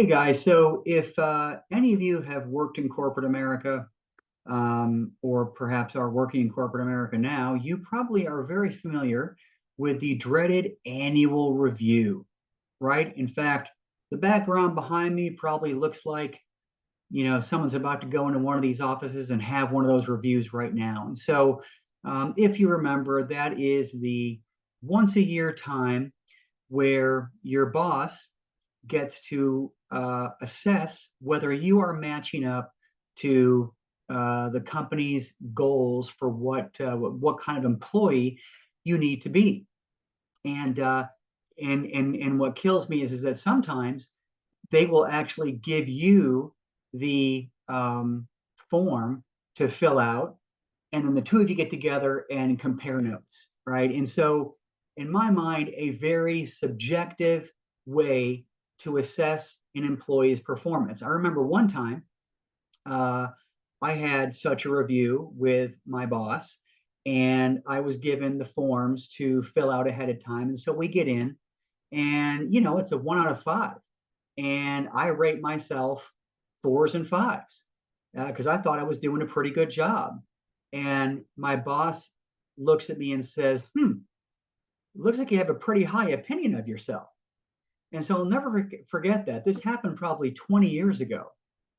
Guys, so if any of you have worked in corporate America, or perhaps are working in corporate America now, you probably are very familiar with the dreaded annual review, right? In fact, the background behind me probably looks like, someone's about to go into one of these offices and have one of those reviews right now. And so, if you remember, that is the once a year time where your boss gets to assess whether you are matching up to the company's goals for what kind of employee you need to be. And and what kills me is that sometimes they will actually give you the form to fill out, and then the two of you get together and compare notes, right? And so, in my mind, a very subjective way to assess an employee's performance. I remember one time uh, I had such a review with my boss, and I was given the forms to fill out ahead of time. And so we get in, and it's a 1 out of 5, and I rate myself fours and fives because I thought I was doing a pretty good job. And my boss looks at me and says, looks like you have a pretty high opinion of yourself. And so I'll never forget that. This happened probably 20 years ago.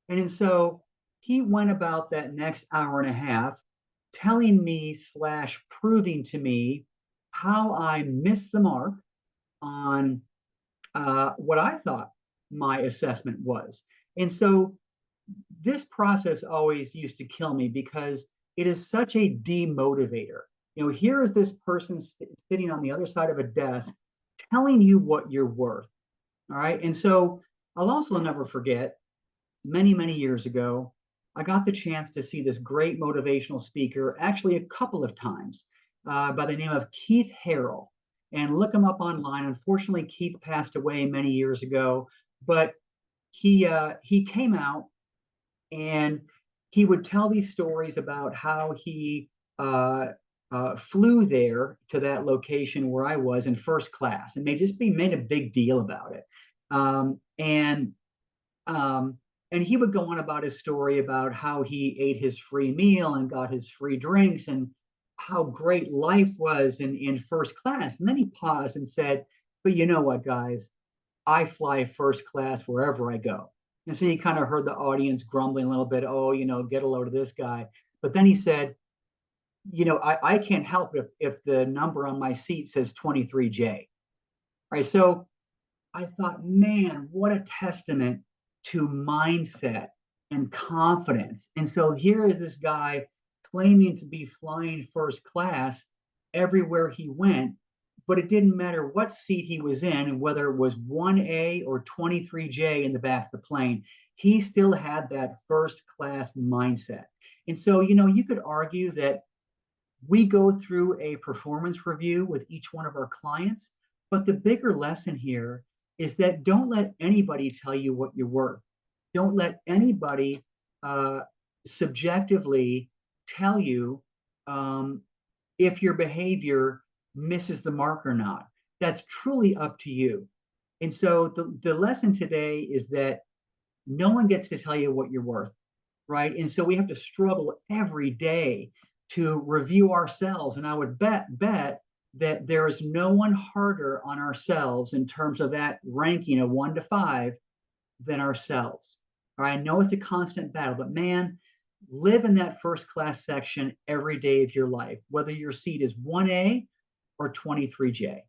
And so he went about that next hour and a half telling me slash proving to me how I missed the mark on what I thought my assessment was. And so this process always used to kill me because it is such a demotivator. Here is this person sitting on the other side of a desk telling you what you're worth. All right. And so I'll also never forget many, many years ago, I got the chance to see this great motivational speaker actually a couple of times by the name of Keith Harrell. And look him up online. Unfortunately, Keith passed away many years ago, but he came out and he would tell these stories about how he flew there to that location where I was in first class, and they just made a big deal about it. Um, and um, and he would go on about his story about how he ate his free meal and got his free drinks and how great life was in first class. And then he paused and said, "But you know what, guys? I fly first class wherever I go." And so you kind of heard the audience grumbling a little bit, "Oh, get a load of this guy." But then he said, I can't help it if the number on my seat says 23J. Right. So I thought, man, what a testament to mindset and confidence. And so here is this guy claiming to be flying first class everywhere he went, but it didn't matter what seat he was in, and whether it was 1A or 23J in the back of the plane, he still had that first class mindset. And so, you could argue that we go through a performance review with each one of our clients, but the bigger lesson here is that don't let anybody tell you what you're worth. Don't let anybody subjectively tell you if your behavior misses the mark or not. That's truly up to you. And so the lesson today is that no one gets to tell you what you're worth, right? And so we have to struggle every day to review ourselves. And I would bet that there is no one harder on ourselves in terms of that ranking of 1 to 5 than ourselves. All right, I know it's a constant battle, but man, live in that first class section every day of your life, whether your seat is 1A or 23J.